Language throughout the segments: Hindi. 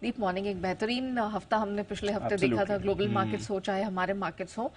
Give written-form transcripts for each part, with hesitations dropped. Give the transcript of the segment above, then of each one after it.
दीप मॉर्निंग, एक बेहतरीन हफ्ता हमने पिछले हफ्ते देखा था, ग्लोबल मार्केट्स हो चाहे हमारे मार्केट्स हो,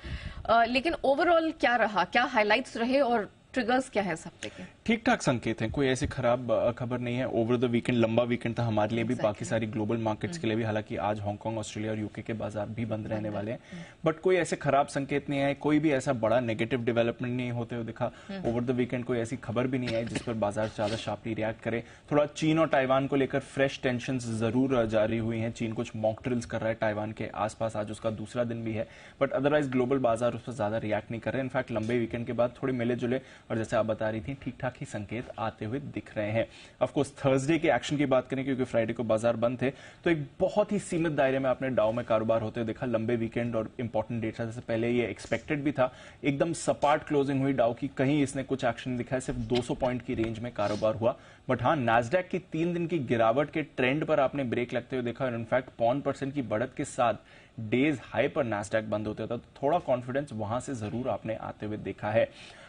लेकिन ओवरऑल क्या रहा, क्या हाइलाइट्स रहे और ट्रिगर्स क्या है इस हफ्ते के? ठीक ठाक संकेत हैं, कोई ऐसी खराब खबर नहीं है। ओवर द वीकेंड लंबा वीकेंड था हमारे लिए भी, बाकी सारी ग्लोबल मार्केट्स के लिए भी। हालांकि आज हांगकांग, ऑस्ट्रेलिया और यूके के बाजार भी बंद रहने वाले हैं, बट कोई ऐसे खराब संकेत नहीं है, कोई भी ऐसा बड़ा नेगेटिव डेवलपमेंट नहीं होते हुए दिखा। ओवर द वीकेंड कोई ऐसी खबर भी नहीं आई जिस पर बाजार ज्यादा शार्पली रिएक्ट करे। थोड़ा चीन और ताइवान को लेकर फ्रेश टेंशन जरूर जारी हुई हैं। चीन कुछ मॉक ड्रिल्स कर रहा है ताइवान के आसपास, आज उसका दूसरा दिन भी है, बट अदरवाइज ग्लोबल बाजार उस पर ज्यादा रिएक्ट नहीं कर रहे। इनफैक्ट लंबे वीकेंड के बाद थोड़े मिले जुले और जैसे आप बता रही थी ठीक ठाक ही संकेत आते हुए दिख रहे हैं। ऑफ कोर्स थर्सडे के एक्शन की बात करें, क्योंकि फ्राइडे को बाजार बंद थे, तो एक बहुत ही सीमित दायरे में आपने डाउ में कारोबार होते हुए देखा। लंबे वीकेंड और इंपॉर्टेंट डेटा से पहले ये एक्सपेक्टेड भी था। एकदम सपाट क्लोजिंग हुई डाउ की, कहीं इसने कुछ एक्शन नहीं दिखाया, सिर्फ 200 पॉइंट की रेंज में कारोबार हुआ। बट हाँ, नैस्डैक की 3 दिन की गिरावट के ट्रेंड पर आपने ब्रेक लगते हुए देखा और इनफैक्ट 0.5% की बढ़त के साथ डेज हाई पर नैस्डैक बंद होता था, तो थोड़ा कॉन्फिडेंस वहां से जरूर आपने आते हुए देखा है।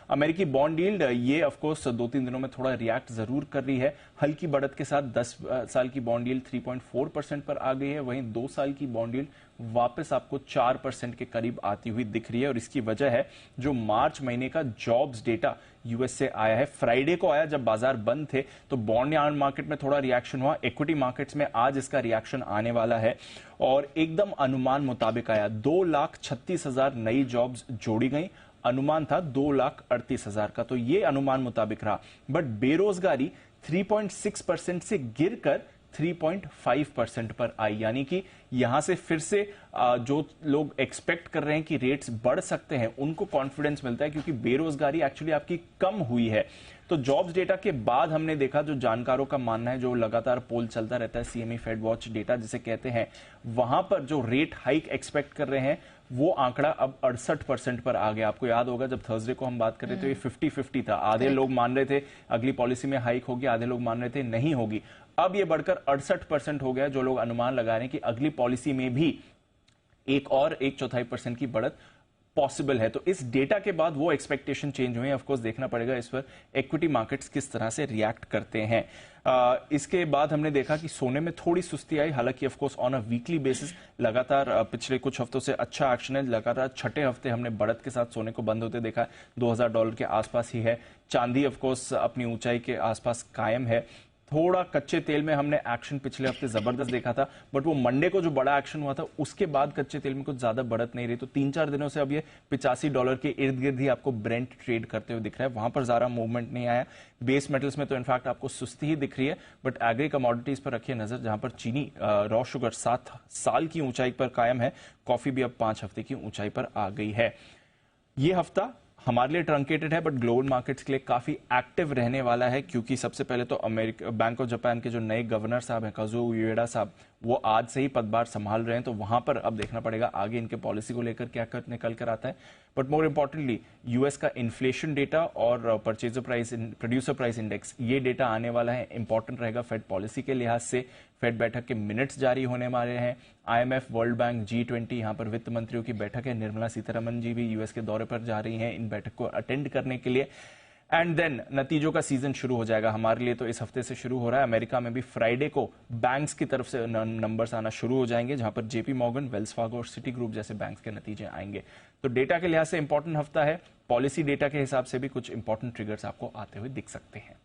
अमेरिकी बॉन्ड यील्ड ये ऑफ कोर्स 2-3 दिनों में थोड़ा रिएक्ट जरूर कर रही है। हल्की बढ़त के साथ 10 साल की बॉन्ड यील्ड 3.4% पर आ गई है, वहीं 2 साल की बॉन्ड यील्ड वापस आपको 4% के करीब आती हुई दिख रही है। और इसकी वजह है जो मार्च महीने का जॉब्स डेटा यूएस से आया है, फ्राइडे को आया जब बाजार बंद थे, तो बॉन्ड मार्केट में थोड़ा रिएक्शन हुआ। इक्विटी मार्केट्स में आज इसका रिएक्शन आने वाला है और एकदम अनुमान मुताबिक आया। 2,36,000 नई जॉब्स जोड़ी गई, अनुमान था 2,38,000 का, तो ये अनुमान मुताबिक रहा। बट बेरोजगारी 3.6% से गिरकर 3.5% पर आई, यानी कि यहां से फिर से जो लोग एक्सपेक्ट कर रहे हैं कि रेट्स बढ़ सकते हैं, उनको कॉन्फिडेंस मिलता है, क्योंकि बेरोजगारी एक्चुअली आपकी कम हुई है। तो जॉब्स डेटा के बाद हमने देखा, जो जानकारों का मानना है, जो लगातार पोल चलता रहता है, सीएमई फेड वॉच डेटा जिसे कहते हैं, वहां पर जो रेट हाइक एक्सपेक्ट कर रहे हैं वो आंकड़ा अब 68% पर आ गया। आपको याद होगा जब थर्सडे को हम बात कर रहे थे, ये 50-50 था। आधे लोग मान रहे थे अगली पॉलिसी में हाइक होगी, आधे लोग मान रहे थे नहीं होगी। अब ये बढ़कर 68% हो गया, जो लोग अनुमान लगा रहे हैं कि अगली पॉलिसी में भी 1.25% की बढ़त पॉसिबल है। तो इस डेटा के बाद वो एक्सपेक्टेशन चेंज हुए। ऑफ कोर्स देखना पड़ेगा इस पर इक्विटी मार्केट्स किस तरह से रिएक्ट करते हैं। इसके बाद हमने देखा कि सोने में थोड़ी सुस्ती आई, हालांकि of course on a weekly basis लगातार पिछले कुछ हफ्तों से अच्छा एक्शन है। लगातार छठे हफ्ते हमने बढ़त के साथ सोने को बंद होते देखा, $2,000 के आसपास ही है। चांदी ऑफ कोर्स अपनी ऊंचाई के आसपास कायम है। थोड़ा कच्चे तेल में हमने एक्शन पिछले हफ्ते जबरदस्त देखा था, बट वो मंडे को जो बड़ा एक्शन हुआ था उसके बाद कच्चे तेल में कुछ ज्यादा बढ़त नहीं रही। तो 3-4 दिनों से अब ये $85 के इर्द गिर्द ही आपको ब्रेंट ट्रेड करते हुए दिख रहा है, वहां पर ज्यादा मूवमेंट नहीं आया। बेस मेटल्स में तो इनफैक्ट आपको सुस्ती ही दिख रही है, बट एग्री कमोडिटीज पर रखिए नजर, जहां पर चीनी रॉ शुगर 7 साल की ऊंचाई पर कायम है, कॉफी भी अब 5 हफ्ते की ऊंचाई पर आ गई है। ये हफ्ता हमारे लिए ट्रंकेटेड है, बट ग्लोबल मार्केट्स के लिए काफी एक्टिव रहने वाला है, क्योंकि सबसे पहले तो अमेरिका बैंक ऑफ जापान के जो नए गवर्नर साहब हैं, काजुओ उएडा साहब, वो आज से ही पदभार संभाल रहे हैं। तो वहां पर अब देखना पड़ेगा आगे इनके पॉलिसी को लेकर क्या निकल कर आता है। बट मोर इंपॉर्टेंटली यूएस का इन्फ्लेशन डेटा और प्रोड्यूसर प्राइस इंडेक्स, ये डेटा आने वाला है, इंपॉर्टेंट रहेगा फेड पॉलिसी के लिहाज से। फेड बैठक के मिनट्स जारी होने वाले हैं। आईएमएफ, वर्ल्ड बैंक, G20, यहां पर वित्त मंत्रियों की बैठक है। निर्मला सीतारमन जी भी यूएस के दौरे पर जा रही हैं इन बैठक को अटेंड करने के लिए। एंड देन नतीजों का सीजन शुरू हो जाएगा हमारे लिए, तो इस हफ्ते से शुरू हो रहा है। अमेरिका में भी फ्राइडे को बैंक्स की तरफ से नंबर्स आना शुरू हो जाएंगे, जहां पर जेपी मॉर्गन, वेल्स फार्गो और सिटी ग्रुप जैसे बैंक्स के नतीजे आएंगे। तो डेटा के लिहाज से इंपॉर्टेंट हफ्ता है। पॉलिसी डेटा के हिसाब से भी कुछ इंपॉर्टेंट ट्रिगर्स आपको आते हुए दिख सकते हैं।